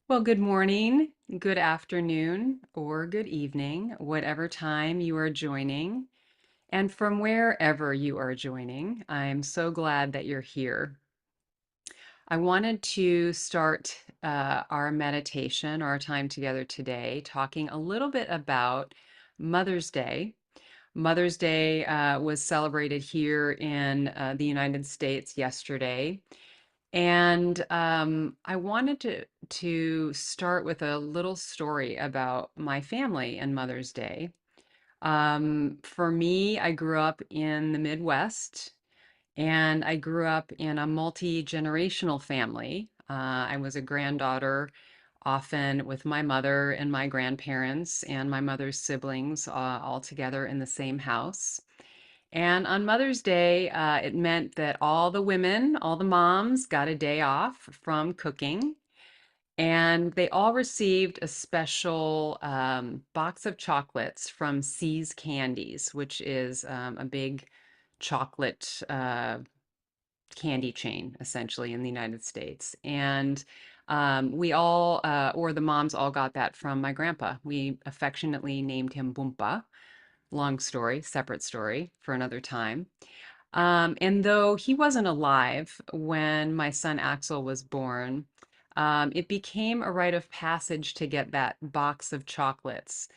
Well, good morning, good afternoon, or good evening, whatever time you are joining. And from wherever you are joining, I'm so glad that you're here. I wanted to start our meditation, our time together today, talking a little bit about Mother's Day. Mother's Day was celebrated here in the United States yesterday. And I wanted to start with a little story about my family and Mother's Day. For me, I grew up in the Midwest, and I grew up in a multi-generational family. I was a granddaughter, often with my mother and my grandparents and my mother's siblings, all together in the same house. And on Mother's Day, it meant that all the women, all the moms, got a day off from cooking, and they all received a special box of chocolates from C's Candies, which is a big chocolate candy chain, essentially, in the United States. And we all, or the moms all got that from my grandpa. We affectionately named him Boompa. Long story, separate story for another time. And though he wasn't alive when my son Axel was born, it became a rite of passage to get that box of chocolates,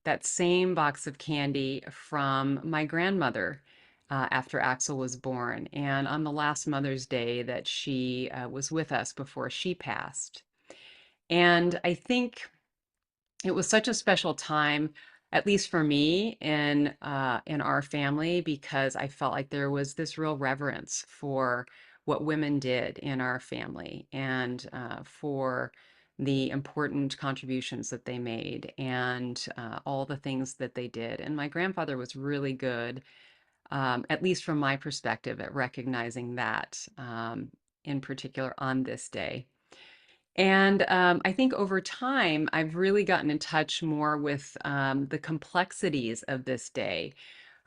that same box of candy from my grandmother after Axel was born, and on the last Mother's Day that she was with us before she passed. And I think it was such a special time, at least for me in our family, because I felt like there was this real reverence for what women did in our family and for the important contributions that they made and all the things that they did. And my grandfather was really good, at least from my perspective, at recognizing that in particular on this day. And I think over time, I've really gotten in touch more with the complexities of this day.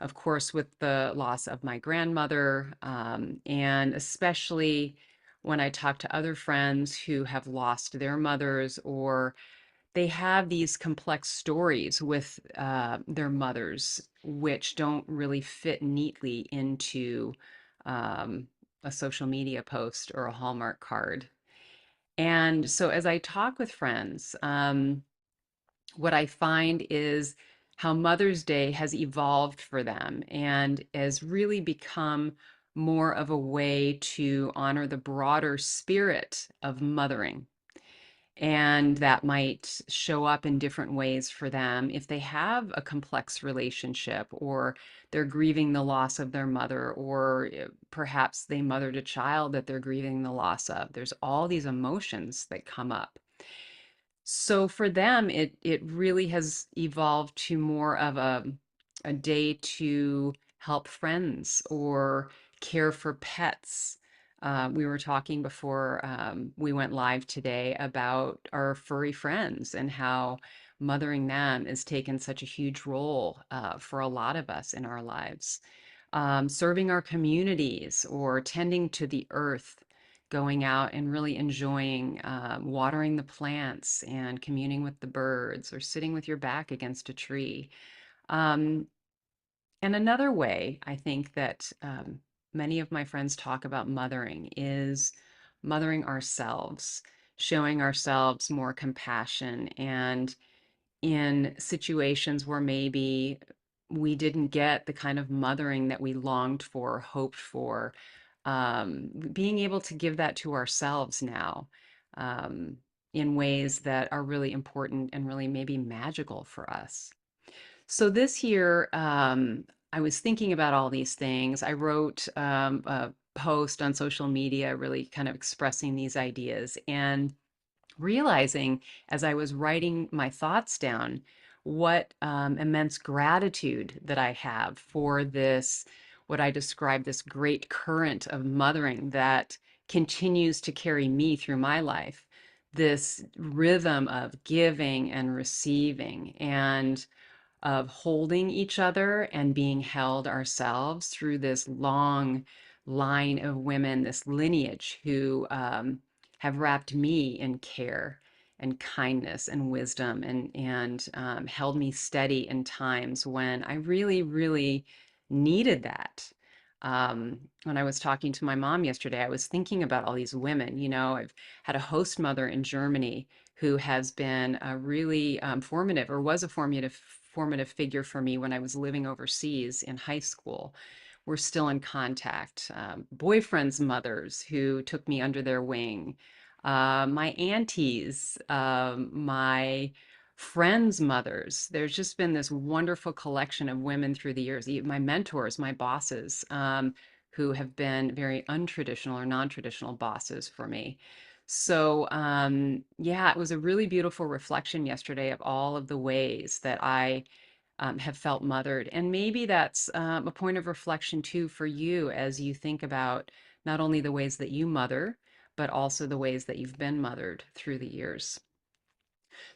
Of course, with the loss of my grandmother, and especially when I talk to other friends who have lost their mothers, or they have these complex stories with their mothers, which don't really fit neatly into um, a social media post or a Hallmark card. And so as I talk with friends, what I find is how Mother's Day has evolved for them and has really become more of a way to honor the broader spirit of mothering. And that might show up in different ways for them if they have a complex relationship or they're grieving the loss of their mother, or perhaps they mothered a child that they're grieving the loss of. There's all these emotions that come up. So for them, it really has evolved to more of a day to help friends or care for pets. We were talking before we went live today about our furry friends and how mothering them has taken such a huge role for a lot of us in our lives. Serving our communities or tending to the earth, going out and really enjoying watering the plants and communing with the birds or sitting with your back against a tree. Um, and another way I think that many of my friends talk about mothering is mothering ourselves, showing ourselves more compassion and in situations where maybe we didn't get the kind of mothering that we longed for, hoped for, being able to give that to ourselves now um, in ways that are really important and really maybe magical for us. So this year, I was thinking about all these things. I wrote a post on social media, really kind of expressing these ideas. And realizing as I was writing my thoughts down what immense gratitude that I have for this, what I describe this great current of mothering that continues to carry me through my life, this rhythm of giving and receiving and of holding each other and being held ourselves through this long line of women, this lineage who have wrapped me in care and kindness and wisdom and held me steady in times when I really, really needed that. When I was talking to my mom yesterday, I was thinking about all these women. I've had a host mother in Germany who has been a really formative, or was a formative figure for me when I was living overseas in high school. We're still in contact. Boyfriends' mothers who took me under their wing, my aunties, my friends' mothers. There's just been this wonderful collection of women through the years, my mentors, my bosses, who have been very untraditional or non-traditional bosses for me. So, yeah, it was a really beautiful reflection yesterday of all of the ways that I have felt mothered. And maybe that's a point of reflection too for you as you think about not only the ways that you mother, but also the ways that you've been mothered through the years.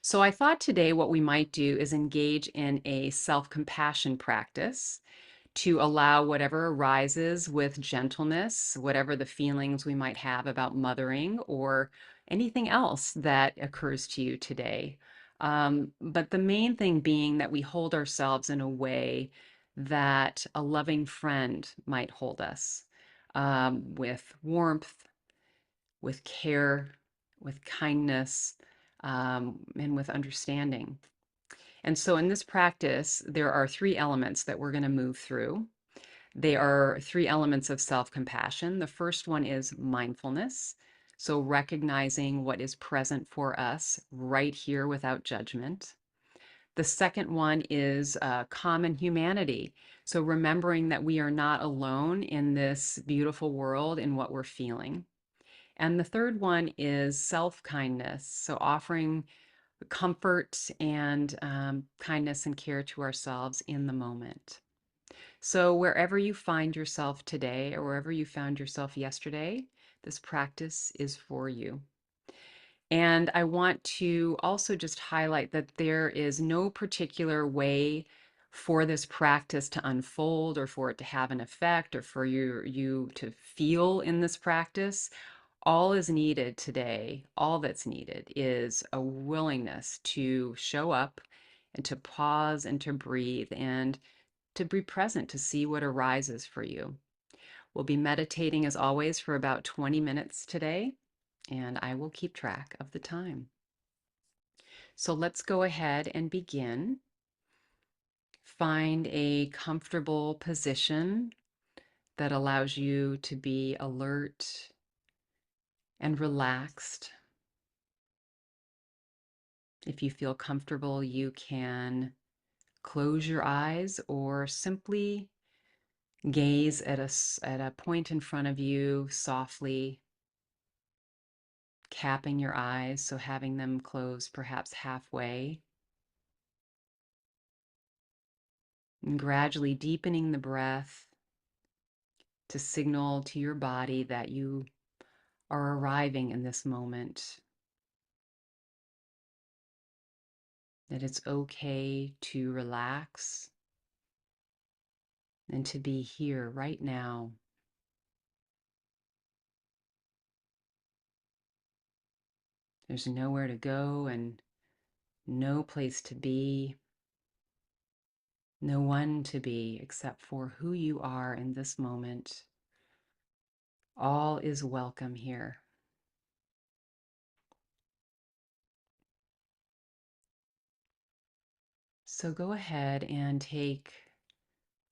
So I thought today what we might do is engage in a self compassion practice to allow whatever arises with gentleness, whatever the feelings we might have about mothering or anything else that occurs to you today. But the main thing being that we hold ourselves in a way that a loving friend might hold us, with warmth, with care, with kindness, and with understanding. And so in this practice, there are three elements that we're going to move through. They are three elements of self compassion. The first one is mindfulness. So, recognizing what is present for us right here without judgment. The second one is common humanity. So, remembering that we are not alone in this beautiful world in what we're feeling. And the third one is self kindness. So, offering comfort and kindness and care to ourselves in the moment. So, wherever you find yourself today or wherever you found yourself yesterday, this practice is for you. And I want to also just highlight that there is no particular way for this practice to unfold or for it to have an effect or for you to feel in this practice. All is needed today, all that's needed is a willingness to show up and to pause and to breathe and to be present to see what arises for you. We'll be meditating as always for about 20 minutes today, and I will keep track of the time. So let's go ahead and begin. Find a comfortable position that allows you to be alert and relaxed. If you feel comfortable, you can close your eyes or simply gaze at a point in front of you softly, capping your eyes, so having them closed perhaps halfway, and gradually deepening the breath to signal to your body that you are arriving in this moment, that it's okay to relax and to be here right now. There's nowhere to go and no place to be, no one to be except for who you are in this moment. All is welcome here. So go ahead and take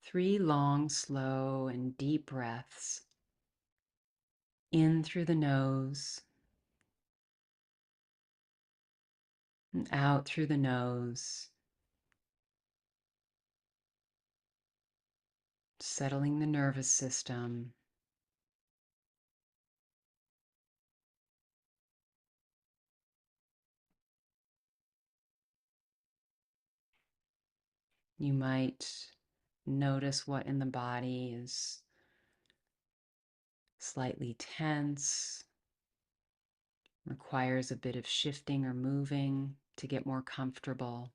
3 long, slow, and deep breaths in through the nose and out through the nose, settling the nervous system. You might notice what in the body is slightly tense, requires a bit of shifting or moving to get more comfortable.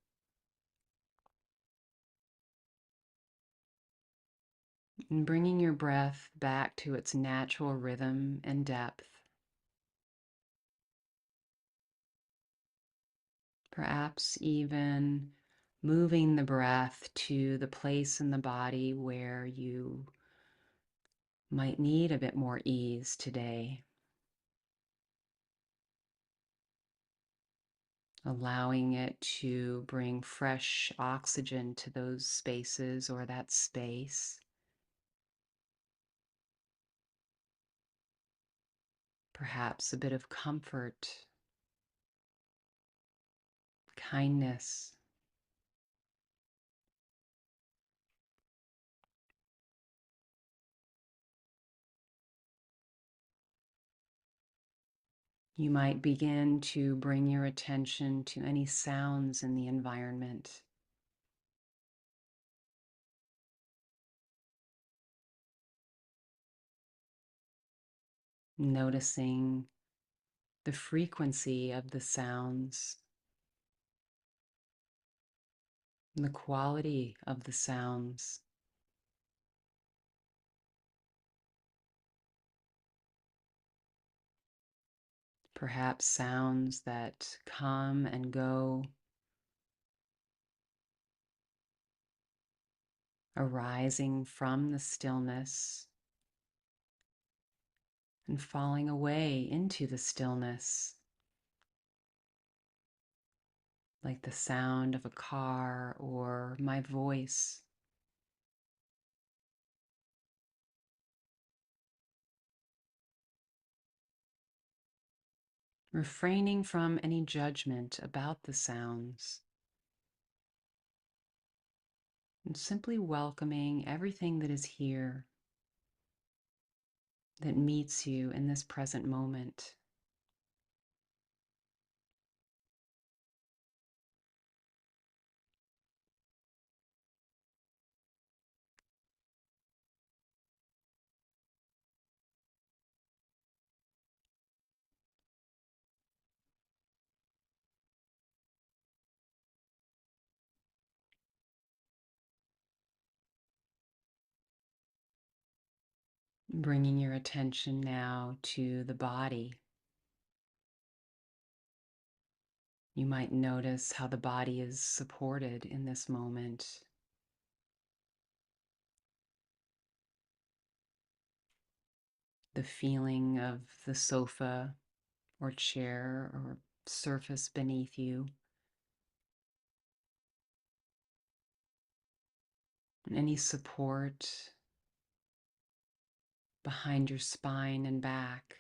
And bringing your breath back to its natural rhythm and depth. Perhaps even moving the breath to the place in the body where you might need a bit more ease today, allowing it to bring fresh oxygen to those spaces or that space. Perhaps a bit of comfort, kindness. You might begin to bring your attention to any sounds in the environment, noticing the frequency of the sounds, the quality of the sounds. Perhaps sounds that come and go, arising from the stillness and falling away into the stillness, like the sound of a car or my voice. Refraining from any judgment about the sounds and simply welcoming everything that is here that meets you in this present moment. Bringing your attention now to the body. You might notice how the body is supported in this moment. The feeling of the sofa or chair or surface beneath you, and any support behind your spine and back.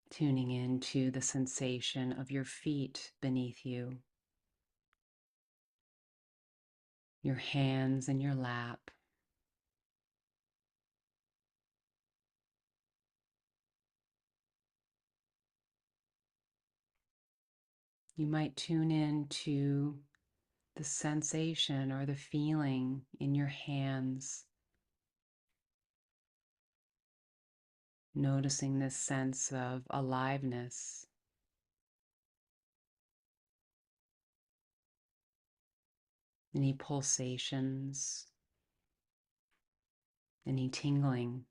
Tuning into the sensation of your feet beneath you, your hands in your lap. You might tune in to the sensation or the feeling in your hands, noticing this sense of aliveness, any pulsations, any tingling.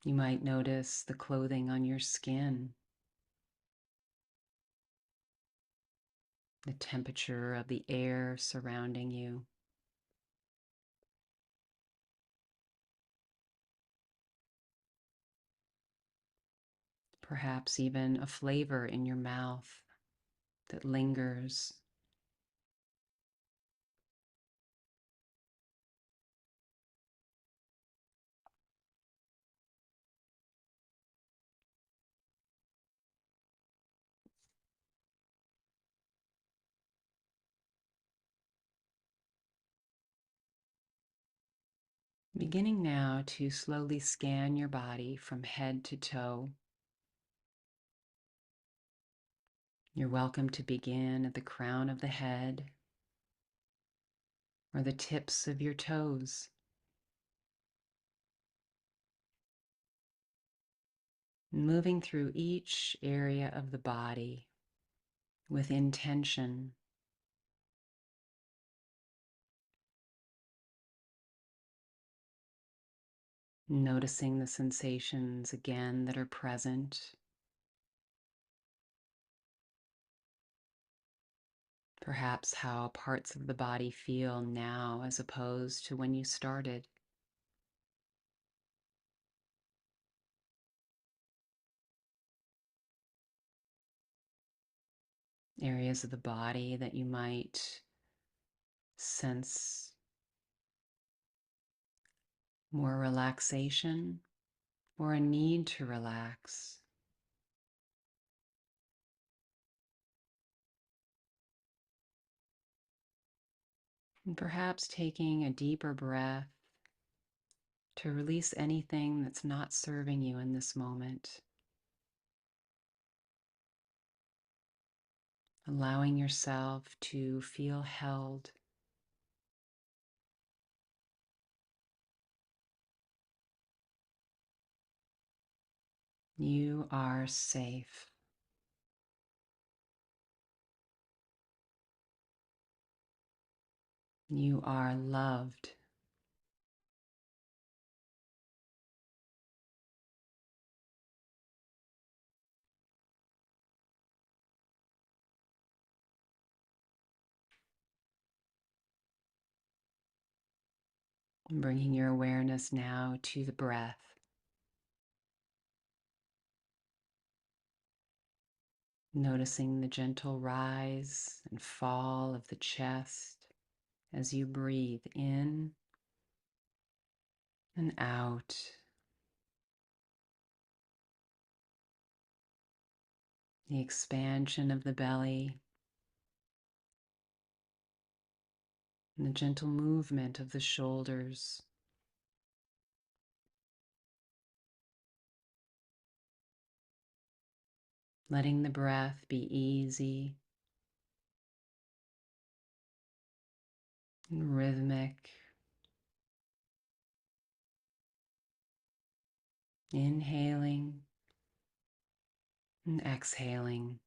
You might notice the clothing on your skin, the temperature of the air surrounding you, perhaps even a flavor in your mouth that lingers. Beginning now to slowly scan your body from head to toe. You're welcome to begin at the crown of the head or the tips of your toes. Moving through each area of the body, with intention. Noticing the sensations again that are present. Perhaps how parts of the body feel now as opposed to when you started. Areas of the body that you might sense more relaxation or a need to relax. And perhaps taking a deeper breath to release anything that's not serving you in this moment. Allowing yourself to feel held. You are safe. You are loved. Bringing your awareness now to the breath. Noticing the gentle rise and fall of the chest as you breathe in and out. The expansion of the belly and the gentle movement of the shoulders. Letting the breath be easy and rhythmic. Inhaling and exhaling.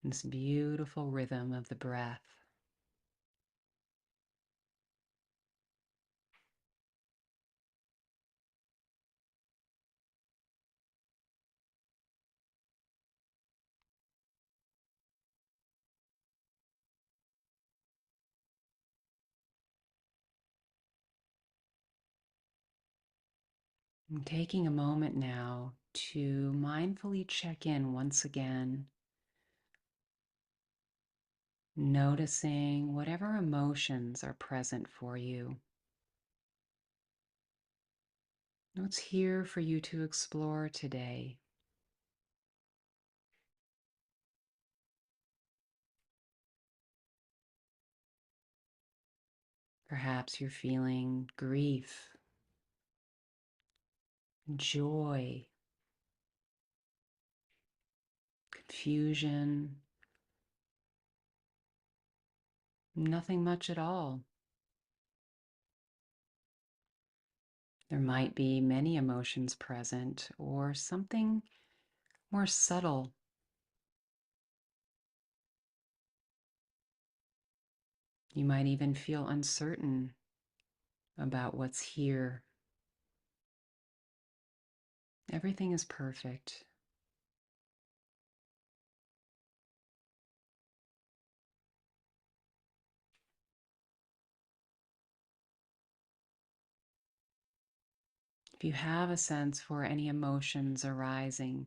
This beautiful rhythm of the breath. And taking a moment now to mindfully check in once again, noticing whatever emotions are present for you. What's here for you to explore today? Perhaps you're feeling grief, joy, confusion, nothing much at all. There might be many emotions present or something more subtle. You might even feel uncertain about what's here. Everything is perfect. If you have a sense for any emotions arising,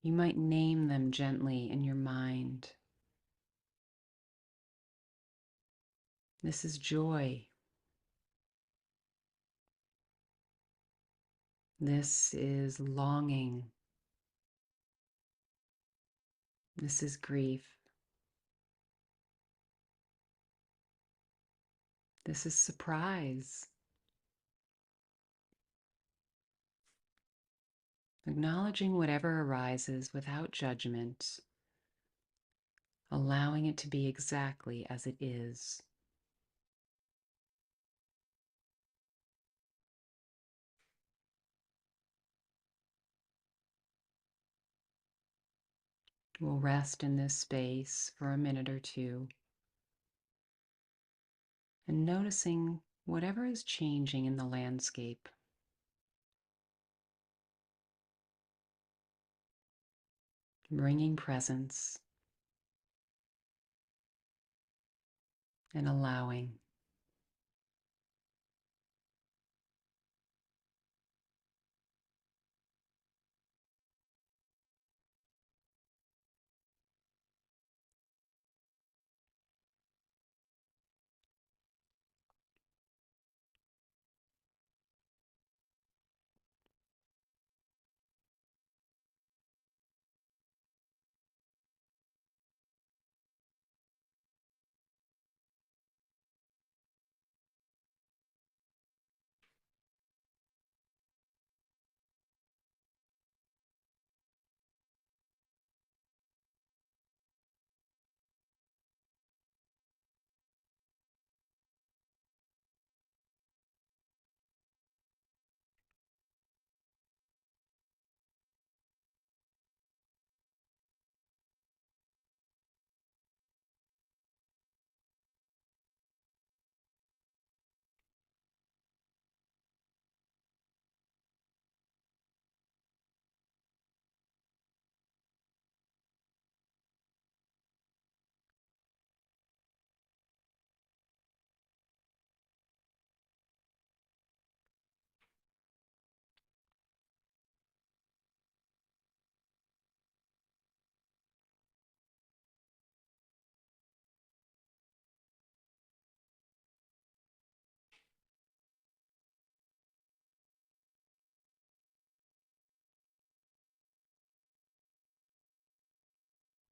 you might name them gently in your mind. This is joy. This is longing. This is grief. This is surprise. Acknowledging whatever arises without judgment, allowing it to be exactly as it is. We'll rest in this space for a minute or two and noticing whatever is changing in the landscape, bringing presence and allowing.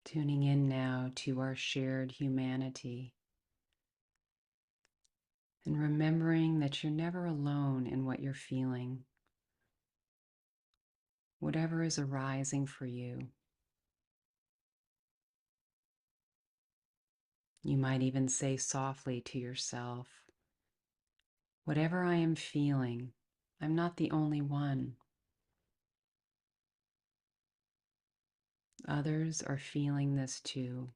Tuning in now to our shared humanity and remembering that you're never alone in what you're feeling, whatever is arising for you. You might even say softly to yourself, whatever I am feeling, I'm not the only one. Others are feeling this too.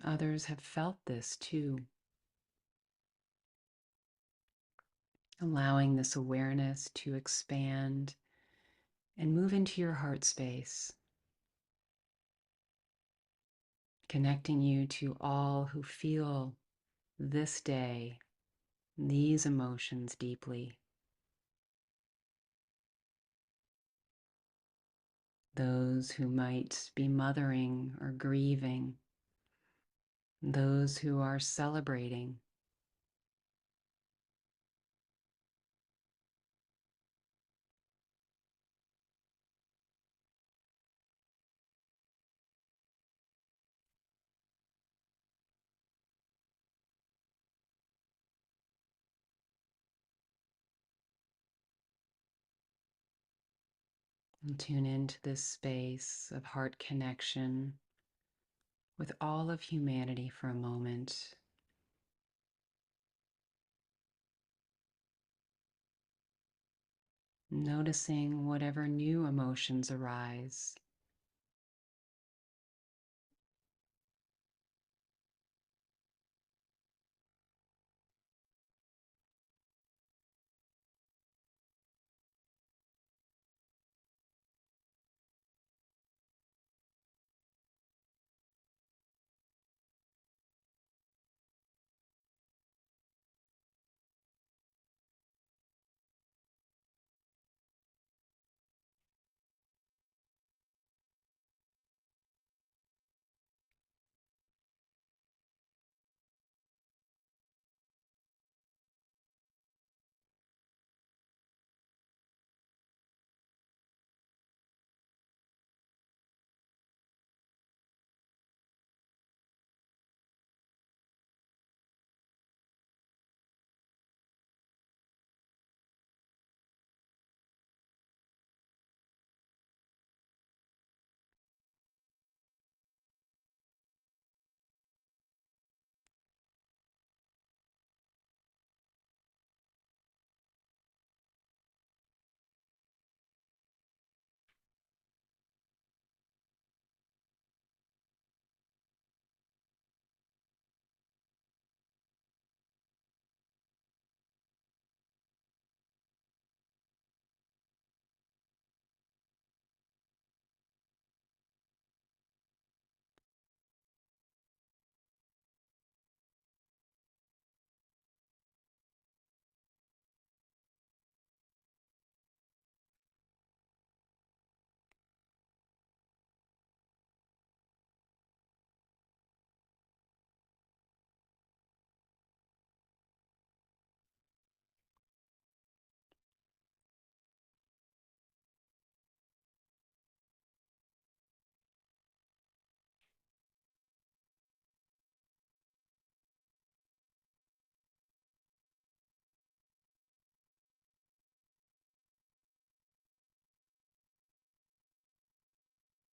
Others have felt this too. Allowing this awareness to expand and move into your heart space, connecting you to all who feel this day these emotions deeply. Those who might be mothering or grieving, those who are celebrating, and tune into this space of heart connection with all of humanity for a moment. Noticing whatever new emotions arise.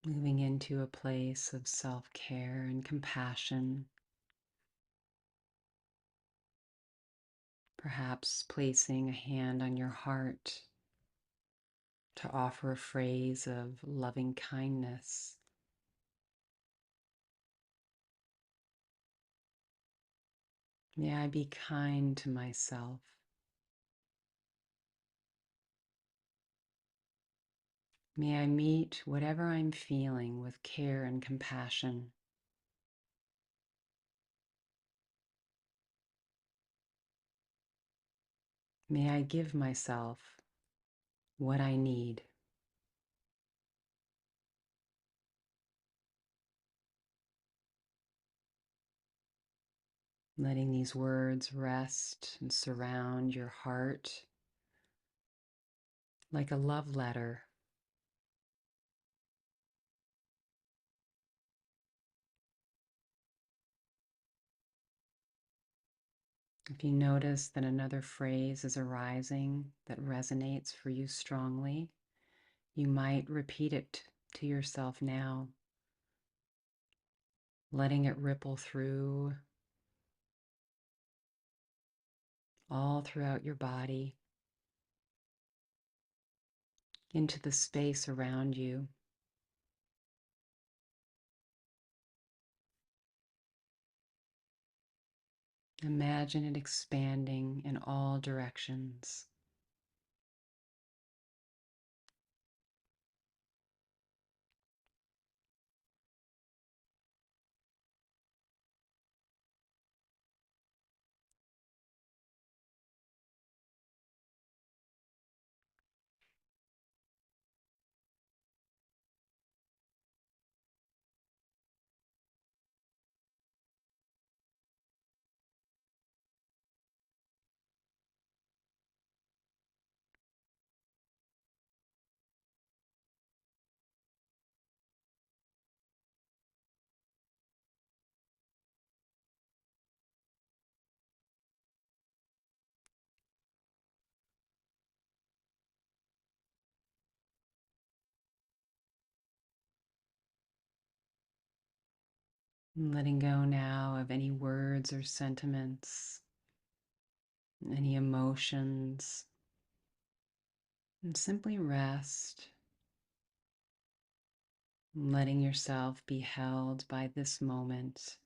moving into a place of self-care and compassion, perhaps placing a hand on your heart to offer a phrase of loving kindness. May I be kind to myself. May I meet whatever I'm feeling with care and compassion. May I give myself what I need. Letting these words rest and surround your heart like a love letter. If you notice that another phrase is arising that resonates for you strongly, you might repeat it to yourself now, letting it ripple through all throughout your body, into the space around you. Imagine it expanding in all directions. Letting go now of any words or sentiments, any emotions, and simply rest, letting yourself be held by this moment.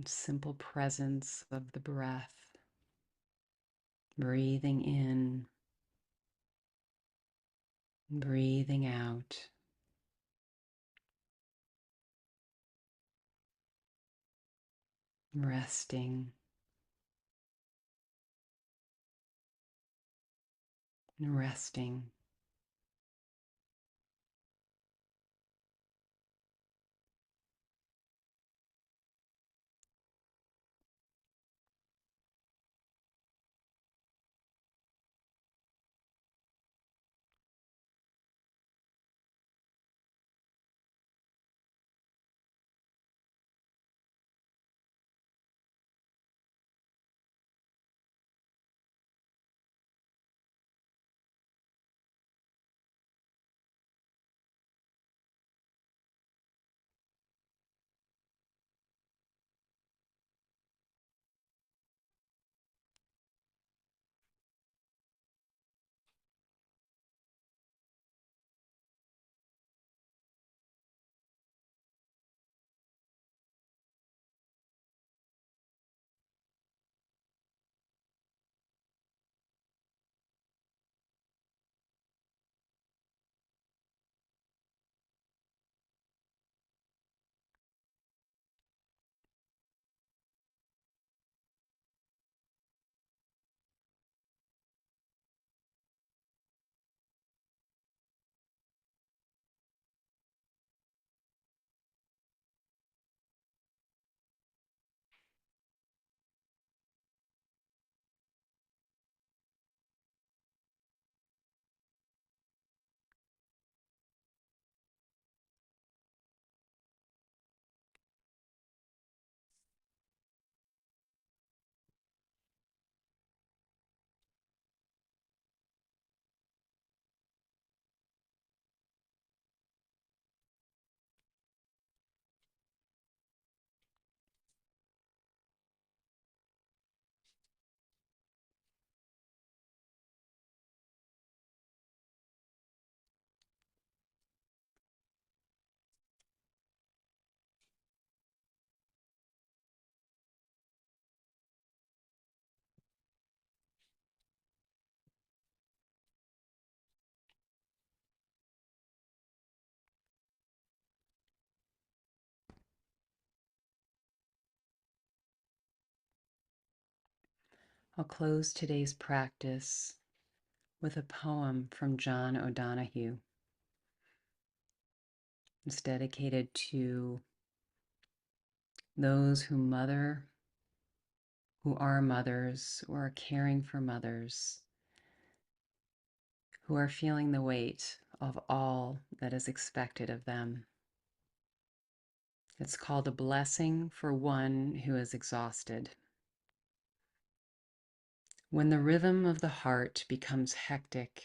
Simple presence of the breath, breathing in, breathing out, resting, resting. I'll close today's practice with a poem from John O'Donohue. It's dedicated to those who are mothers, or are caring for mothers, who are feeling the weight of all that is expected of them. It's called A Blessing for One Who is Exhausted. When the rhythm of the heart becomes hectic,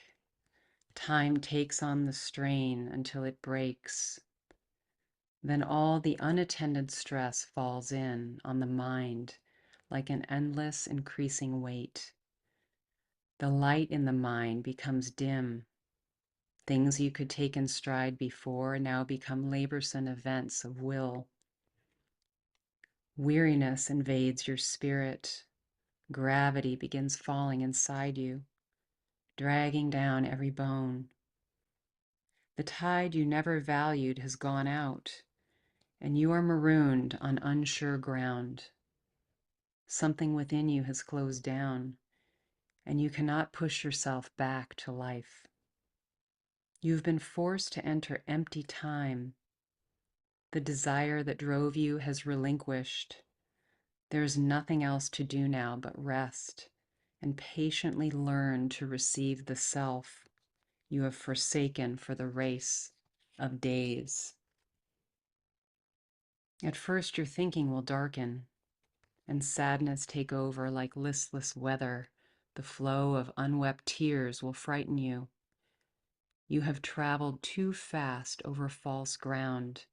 time takes on the strain until it breaks. Then all the unattended stress falls in on the mind like an endless increasing weight. The light in the mind becomes dim. Things you could take in stride before now become laborsome events of will. Weariness invades your spirit. Gravity begins falling inside you, dragging down every bone. The tide you never valued has gone out, and you are marooned on unsure ground. Something within you has closed down, and you cannot push yourself back to life. You've been forced to enter empty time. The desire that drove you has relinquished. There is nothing else to do now but rest and patiently learn to receive the self you have forsaken for the race of days. At first, your thinking will darken and sadness take over like listless weather. The flow of unwept tears will frighten you. You have traveled too fast over false ground.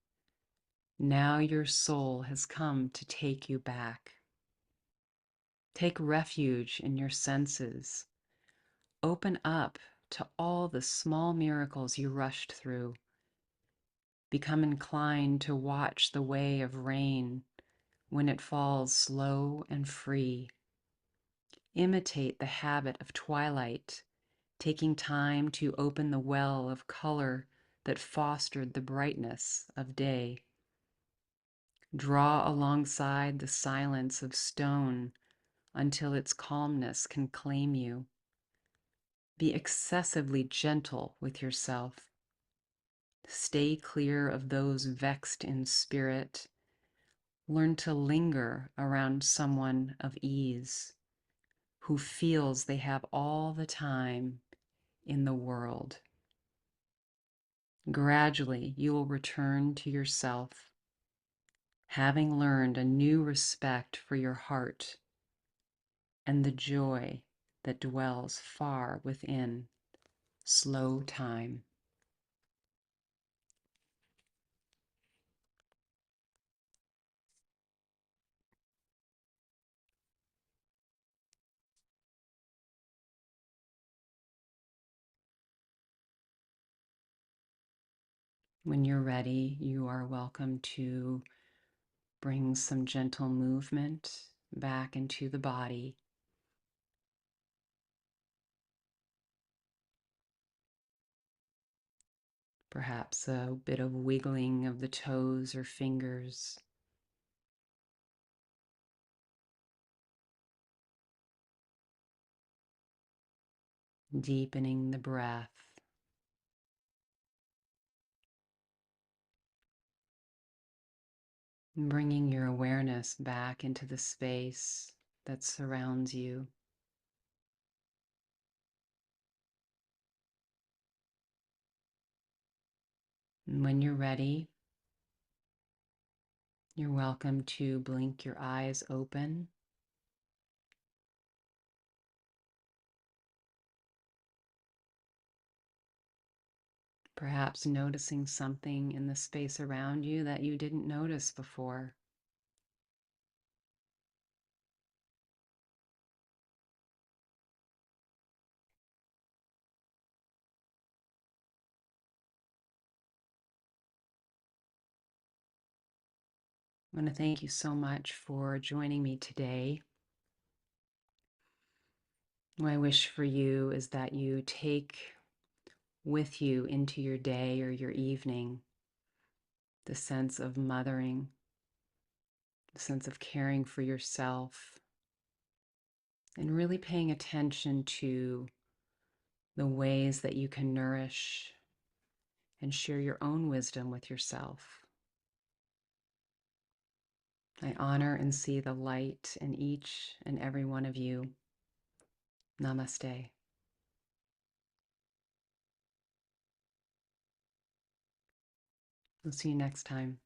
Now your soul has come to take you back. Take refuge in your senses. Open up to all the small miracles you rushed through. Become inclined to watch the way of rain when it falls slow and free. Imitate the habit of twilight, taking time to open the well of color that fostered the brightness of day. Draw alongside the silence of stone until its calmness can claim you. Be excessively gentle with yourself. Stay clear of those vexed in spirit. Learn to linger around someone of ease who feels they have all the time in the world. Gradually, you will return to yourself, having learned a new respect for your heart and the joy that dwells far within slow time. When you're ready, you are welcome to bring some gentle movement back into the body. Perhaps a bit of wiggling of the toes or fingers. Deepening the breath. Bringing your awareness back into the space that surrounds you. And when you're ready, you're welcome to blink your eyes open. Perhaps noticing something in the space around you that you didn't notice before. I want to thank you so much for joining me today. My wish for you is that you take with you into your day or your evening the sense of mothering, the sense of caring for yourself, and really paying attention to the ways that you can nourish and share your own wisdom with yourself. I honor and see the light in each and every one of you. Namaste. We'll see you next time.